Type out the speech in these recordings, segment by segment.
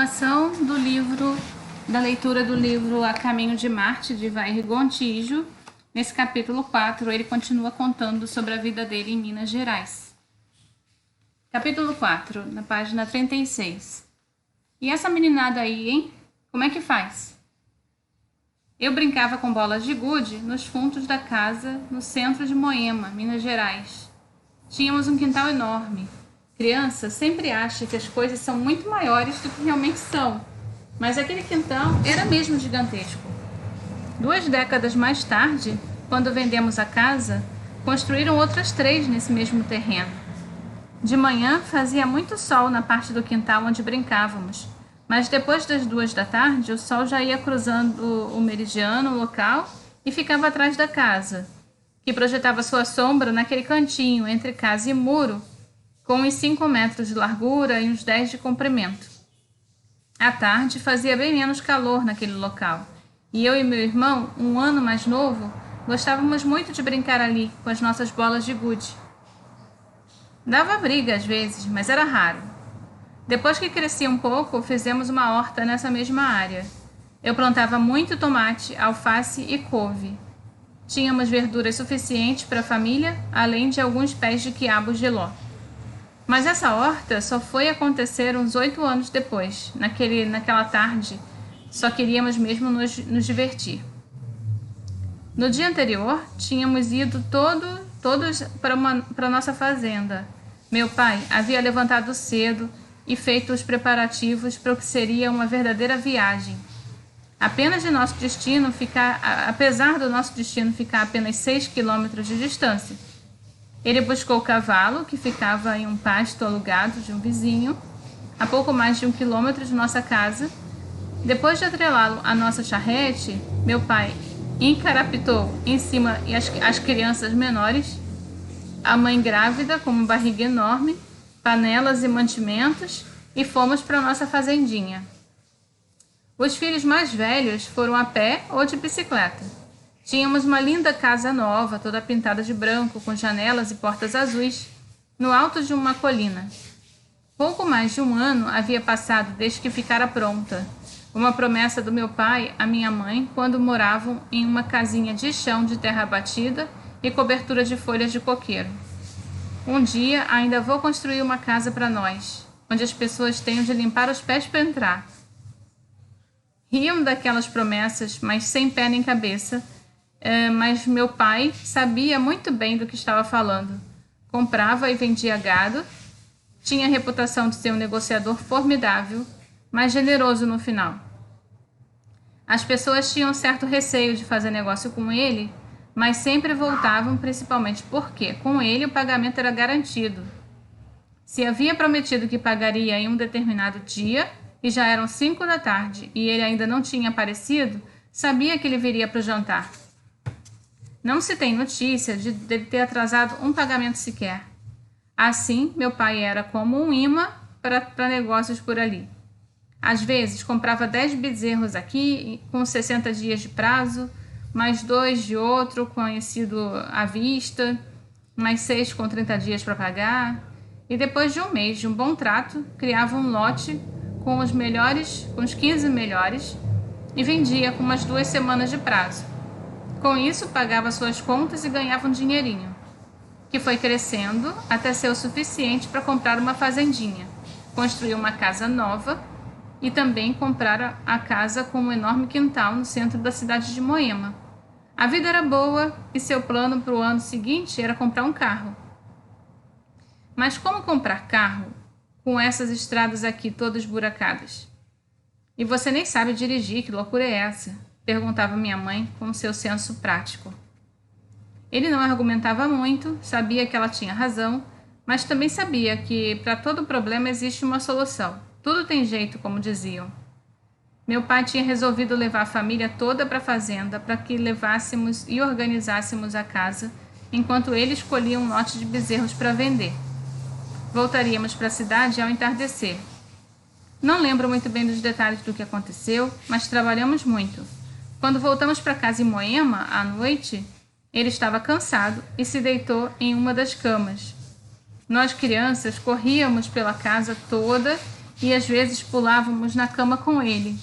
Continuação da leitura do livro A Caminho de Marte, de Vair Gontijo. Nesse capítulo 4, ele continua contando sobre a vida dele em Minas Gerais. Capítulo 4, na página 36. E essa meninada aí, hein? Como é que faz? Eu brincava com bolas de gude nos fundos da casa, no centro de Moema, Minas Gerais. Tínhamos um quintal enorme. Criança sempre acha que as coisas são muito maiores do que realmente são, mas aquele quintal era mesmo gigantesco. 2 décadas mais tarde, quando vendemos a casa, construíram outras 3 nesse mesmo terreno. De manhã fazia muito sol na parte do quintal onde brincávamos, mas depois das 2 da tarde o sol já ia cruzando o meridiano local e ficava atrás da casa, que projetava sua sombra naquele cantinho entre casa e muro, com uns 5 metros de largura e uns 10 de comprimento. À tarde fazia bem menos calor naquele local, e eu e meu irmão, 1 ano mais novo, gostávamos muito de brincar ali com as nossas bolas de gude. Dava briga às vezes, mas era raro. Depois que cresci um pouco, fizemos uma horta nessa mesma área. Eu plantava muito tomate, alface e couve. Tínhamos verduras suficientes para a família, além de alguns pés de quiabo geló. Mas essa horta só foi acontecer uns 8 anos depois. Naquela tarde, só queríamos mesmo nos divertir. No dia anterior, tínhamos ido todos para nossa fazenda. Meu pai havia levantado cedo e feito os preparativos para o que seria uma verdadeira viagem. Apesar do nosso destino ficar a apenas 6 quilômetros de distância. Ele buscou o cavalo, que ficava em um pasto alugado de um vizinho, a pouco mais de 1 quilômetro de nossa casa. Depois de atrelá-lo à nossa charrete, meu pai encarapitou em cima as crianças menores, a mãe grávida com uma barriga enorme, panelas e mantimentos, e fomos para nossa fazendinha. Os filhos mais velhos foram a pé ou de bicicleta. Tínhamos uma linda casa nova, toda pintada de branco, com janelas e portas azuis, no alto de uma colina. Pouco mais de 1 ano havia passado desde que ficara pronta, uma promessa do meu pai à minha mãe quando moravam em uma casinha de chão de terra batida e cobertura de folhas de coqueiro. Um dia ainda vou construir uma casa para nós, onde as pessoas tenham de limpar os pés para entrar. Riam daquelas promessas, mas sem pé nem cabeça, mas meu pai sabia muito bem do que estava falando. Comprava e vendia gado, tinha a reputação de ser um negociador formidável, mas generoso no final. As pessoas tinham certo receio de fazer negócio com ele, mas sempre voltavam, principalmente porque, com ele, o pagamento era garantido. Se havia prometido que pagaria em um determinado dia, e já eram 5 da tarde, e ele ainda não tinha aparecido, sabia que ele viria para o jantar. Não se tem notícia de ter atrasado um pagamento sequer. Assim, meu pai era como um imã para negócios por ali. Às vezes, comprava 10 bezerros aqui, com 60 dias de prazo, mais 2 de outro, conhecido à vista, mais 6 com 30 dias para pagar. E depois de 1 mês de um bom trato, criava um lote com os 15 melhores, e vendia com umas 2 semanas de prazo. Com isso, pagava suas contas e ganhava um dinheirinho, que foi crescendo até ser o suficiente para comprar uma fazendinha, construir uma casa nova e também comprar a casa com um enorme quintal no centro da cidade de Moema. A vida era boa e seu plano para o ano seguinte era comprar um carro. Mas como comprar carro com essas estradas aqui todas buracadas? E você nem sabe dirigir, que loucura é essa? Perguntava minha mãe com seu senso prático. Ele não argumentava muito, sabia que ela tinha razão, mas também sabia que para todo problema existe uma solução. Tudo tem jeito, como diziam. Meu pai tinha resolvido levar a família toda para a fazenda para que levássemos e organizássemos a casa, enquanto ele escolhia um lote de bezerros para vender. Voltaríamos para a cidade ao entardecer. Não lembro muito bem dos detalhes do que aconteceu, mas trabalhamos muito. Quando voltamos para casa em Moema, à noite, ele estava cansado e se deitou em uma das camas. Nós, crianças, corríamos pela casa toda e às vezes pulávamos na cama com ele,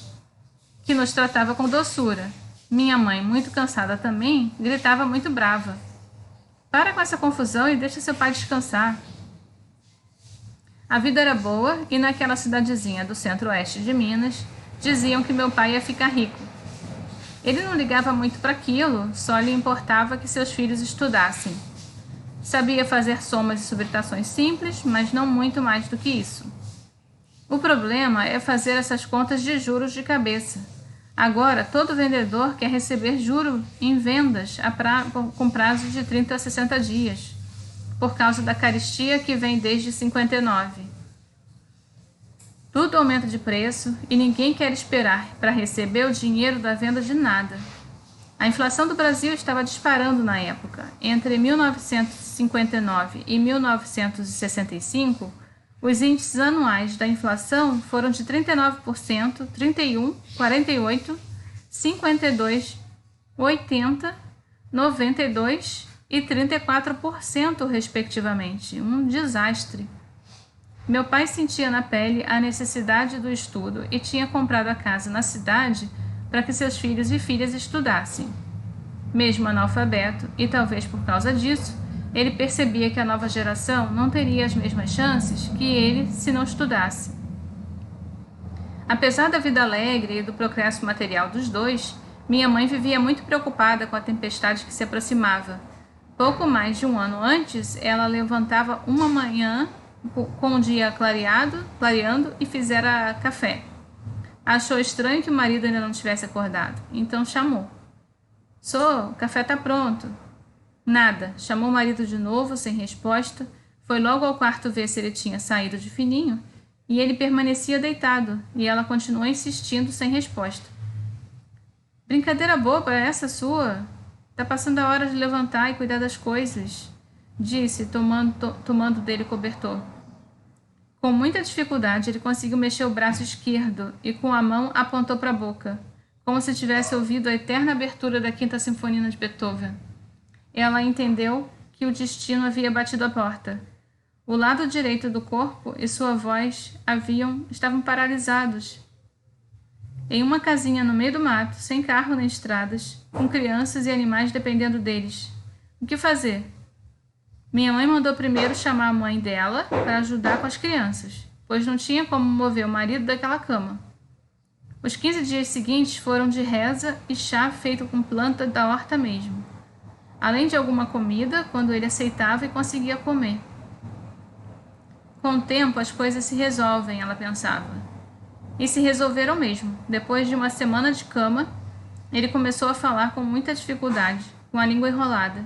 que nos tratava com doçura. Minha mãe, muito cansada também, gritava muito brava: "Para com essa confusão e deixa seu pai descansar." A vida era boa e naquela cidadezinha do centro-oeste de Minas, diziam que meu pai ia ficar rico. Ele não ligava muito para aquilo, só lhe importava que seus filhos estudassem. Sabia fazer somas e subtrações simples, mas não muito mais do que isso. O problema é fazer essas contas de juros de cabeça. Agora, todo vendedor quer receber juro em vendas com prazo de 30 a 60 dias, por causa da carestia que vem desde 59. Tudo aumenta de preço e ninguém quer esperar para receber o dinheiro da venda de nada. A inflação do Brasil estava disparando na época. Entre 1959 e 1965, os índices anuais da inflação foram de 39%, 31%, 48%, 52%, 80%, 92% e 34%, respectivamente. Um desastre. Meu pai sentia na pele a necessidade do estudo e tinha comprado a casa na cidade para que seus filhos e filhas estudassem. Mesmo analfabeto, e talvez por causa disso, ele percebia que a nova geração não teria as mesmas chances que ele se não estudasse. Apesar da vida alegre e do progresso material dos dois, minha mãe vivia muito preocupada com a tempestade que se aproximava. Pouco mais de um ano antes, ela levantava uma manhã com o dia clareando e fizera café. Achou estranho que o marido ainda não tivesse acordado, então chamou. "Sô, o café está pronto." Nada. Chamou o marido de novo, sem resposta. Foi logo ao quarto ver se ele tinha saído de fininho, e ele permanecia deitado, e ela continuou insistindo sem resposta. "Brincadeira boba é essa sua? Tá passando a hora de levantar e cuidar das coisas", disse, tomando dele o cobertor. Com muita dificuldade, ele conseguiu mexer o braço esquerdo e com a mão apontou para a boca, como se tivesse ouvido a eterna abertura da Quinta Sinfonia de Beethoven. Ela entendeu que o destino havia batido a porta. O lado direito do corpo e sua voz estavam paralisados. Em uma casinha no meio do mato, sem carro nem estradas, com crianças e animais dependendo deles. O que fazer? Minha mãe mandou primeiro chamar a mãe dela para ajudar com as crianças, pois não tinha como mover o marido daquela cama. Os 15 dias seguintes foram de reza e chá feito com planta da horta mesmo, além de alguma comida quando ele aceitava e conseguia comer. Com o tempo as coisas se resolvem, ela pensava. E se resolveram mesmo. Depois de uma semana de cama, ele começou a falar com muita dificuldade, com a língua enrolada.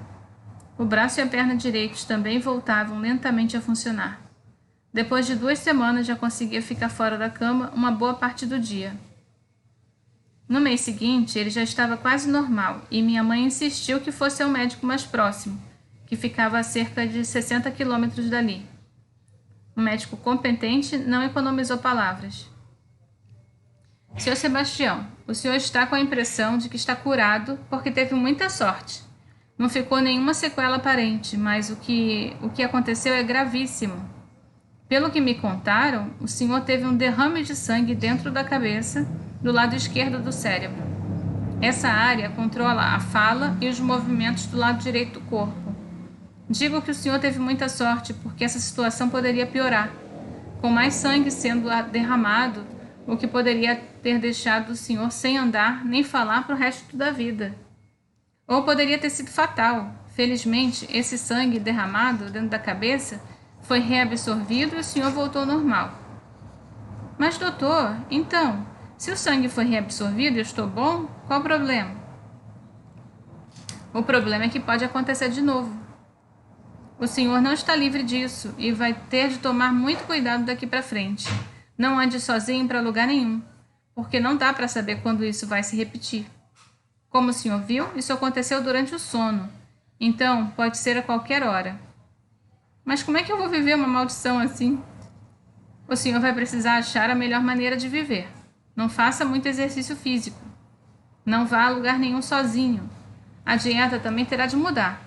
O braço e a perna direitos também voltavam lentamente a funcionar. Depois de 2 semanas já conseguia ficar fora da cama uma boa parte do dia. No mês seguinte, ele já estava quase normal e minha mãe insistiu que fosse ao médico mais próximo, que ficava a cerca de 60 quilômetros dali. Um médico competente não economizou palavras. "Sr. Sebastião, o senhor está com a impressão de que está curado porque teve muita sorte. Não ficou nenhuma sequela aparente, mas o que aconteceu é gravíssimo. Pelo que me contaram, o senhor teve um derrame de sangue dentro da cabeça, do lado esquerdo do cérebro. Essa área controla a fala e os movimentos do lado direito do corpo. Digo que o senhor teve muita sorte porque essa situação poderia piorar, com mais sangue sendo derramado, o que poderia ter deixado o senhor sem andar nem falar para o resto da vida. Ou poderia ter sido fatal. Felizmente, esse sangue derramado dentro da cabeça foi reabsorvido e o senhor voltou ao normal." "Mas, doutor, então, se o sangue foi reabsorvido e eu estou bom, qual o problema?" "O problema é que pode acontecer de novo. O senhor não está livre disso e vai ter de tomar muito cuidado daqui para frente. Não ande sozinho para lugar nenhum, porque não dá para saber quando isso vai se repetir. Como o senhor viu, isso aconteceu durante o sono, então pode ser a qualquer hora." "Mas como é que eu vou viver uma maldição assim?" "O senhor vai precisar achar a melhor maneira de viver. Não faça muito exercício físico. Não vá a lugar nenhum sozinho. A dieta também terá de mudar.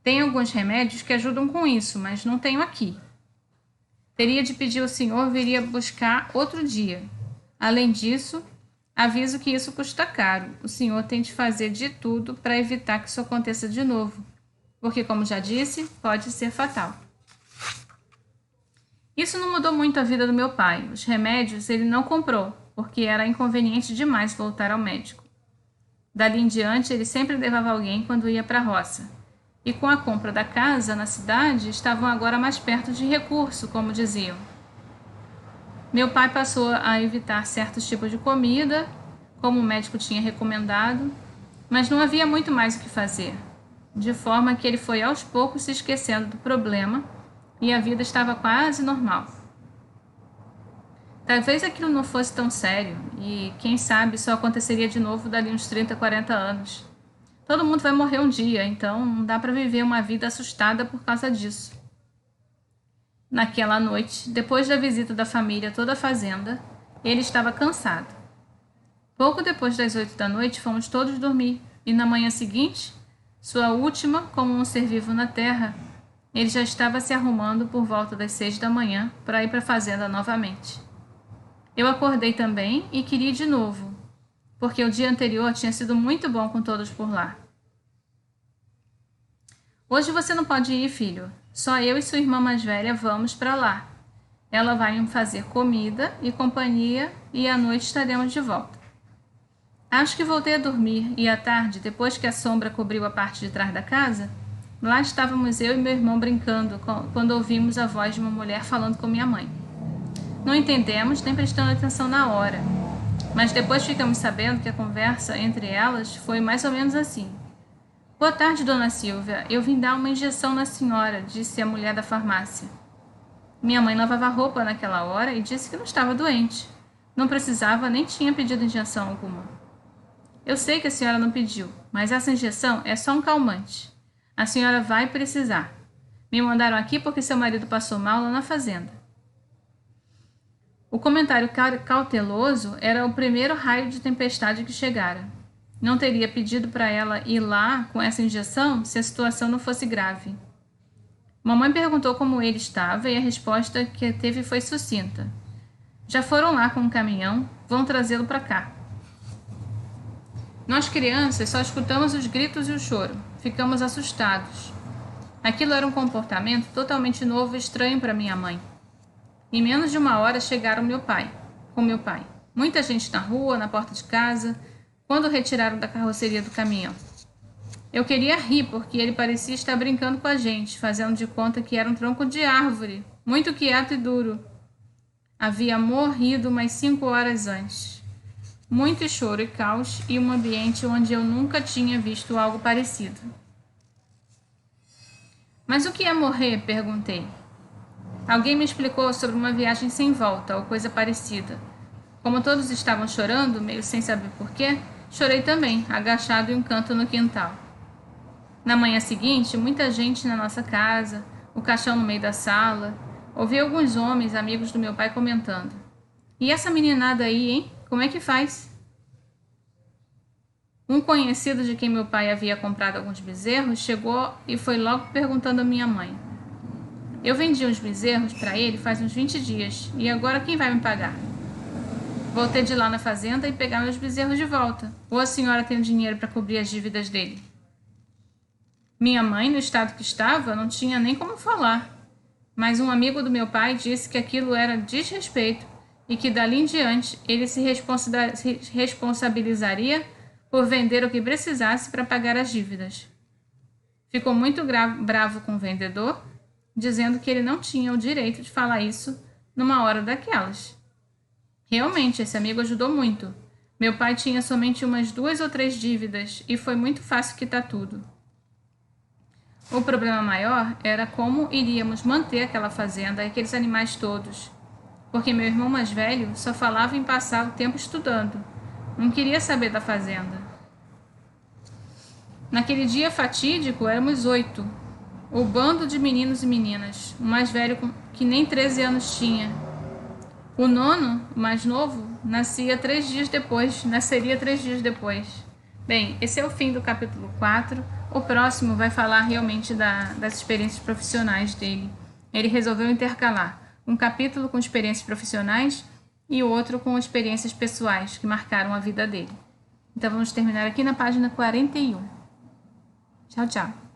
Tem alguns remédios que ajudam com isso, mas não tenho aqui." Teria de pedir ao senhor viria buscar outro dia. Além disso, aviso que isso custa caro. O senhor tem de fazer de tudo para evitar que isso aconteça de novo, porque, como já disse, pode ser fatal. Isso não mudou muito a vida do meu pai. Os remédios ele não comprou, porque era inconveniente demais voltar ao médico. Dali em diante, ele sempre levava alguém quando ia para a roça. E com a compra da casa na cidade, estavam agora mais perto de recurso, como diziam. Meu pai passou a evitar certos tipos de comida, como o médico tinha recomendado, mas não havia muito mais o que fazer, de forma que ele foi aos poucos se esquecendo do problema e a vida estava quase normal. Talvez aquilo não fosse tão sério e, quem sabe, só aconteceria de novo dali uns 30, 40 anos. Todo mundo vai morrer um dia, então não dá para viver uma vida assustada por causa disso. Naquela noite, depois da visita da família a toda a fazenda, ele estava cansado. Pouco depois das 8 da noite, fomos todos dormir, e na manhã seguinte, sua última como um ser vivo na terra, ele já estava se arrumando por volta das 6 da manhã para ir para a fazenda novamente. Eu acordei também e queria ir de novo, porque o dia anterior tinha sido muito bom com todos por lá. Hoje você não pode ir, filho. Só eu e sua irmã mais velha vamos para lá. Ela vai me fazer comida e companhia e à noite estaremos de volta. Acho que voltei a dormir e à tarde, depois que a sombra cobriu a parte de trás da casa, lá estávamos eu e meu irmão brincando quando ouvimos a voz de uma mulher falando com minha mãe. Não entendemos nem prestando atenção na hora. Mas depois ficamos sabendo que a conversa entre elas foi mais ou menos assim. Boa tarde, dona Silvia. Eu vim dar uma injeção na senhora, disse a mulher da farmácia. Minha mãe lavava roupa naquela hora e disse que não estava doente. Não precisava nem tinha pedido injeção alguma. Eu sei que a senhora não pediu, mas essa injeção é só um calmante. A senhora vai precisar. Me mandaram aqui porque seu marido passou mal lá na fazenda. O comentário cauteloso era o primeiro raio de tempestade que chegara. Não teria pedido para ela ir lá com essa injeção se a situação não fosse grave. Mamãe perguntou como ele estava e a resposta que teve foi sucinta. Já foram lá com um caminhão, vão trazê-lo para cá. Nós crianças só escutamos os gritos e o choro. Ficamos assustados. Aquilo era um comportamento totalmente novo e estranho para minha mãe. Em menos de uma hora chegaram com meu pai. Muita gente na rua, na porta de casa, quando o retiraram da carroceria do caminhão. Eu queria rir porque ele parecia estar brincando com a gente, fazendo de conta que era um tronco de árvore, muito quieto e duro. Havia morrido umas 5 horas antes. Muito choro e caos e um ambiente onde eu nunca tinha visto algo parecido. Mas o que é morrer? Perguntei. Alguém me explicou sobre uma viagem sem volta ou coisa parecida. Como todos estavam chorando, meio sem saber porquê, chorei também, agachado em um canto no quintal. Na manhã seguinte, muita gente na nossa casa, o caixão no meio da sala. Ouvi alguns homens, amigos do meu pai, comentando. E essa meninada aí, hein? Como é que faz? Um conhecido de quem meu pai havia comprado alguns bezerros chegou e foi logo perguntando à minha mãe. Eu vendi uns bezerros para ele faz uns 20 dias, e agora quem vai me pagar? Voltei de lá na fazenda e pegar meus bezerros de volta. Ou a senhora tem o dinheiro para cobrir as dívidas dele? Minha mãe, no estado que estava, não tinha nem como falar. Mas um amigo do meu pai disse que aquilo era desrespeito e que dali em diante ele se responsabilizaria por vender o que precisasse para pagar as dívidas. Ficou muito bravo com o vendedor, dizendo que ele não tinha o direito de falar isso numa hora daquelas. Realmente, esse amigo ajudou muito. Meu pai tinha somente umas 2 ou 3 dívidas e foi muito fácil quitar tudo. O problema maior era como iríamos manter aquela fazenda e aqueles animais todos, porque meu irmão mais velho só falava em passar o tempo estudando, não queria saber da fazenda. Naquele dia fatídico éramos 8, o bando de meninos e meninas, o mais velho que nem 13 anos tinha. O nono, o mais novo, nasceria 3 dias depois. Bem, esse é o fim do capítulo 4. O próximo vai falar realmente das experiências profissionais dele. Ele resolveu intercalar um capítulo com experiências profissionais e outro com experiências pessoais que marcaram a vida dele. Então vamos terminar aqui na página 41. Tchau, tchau!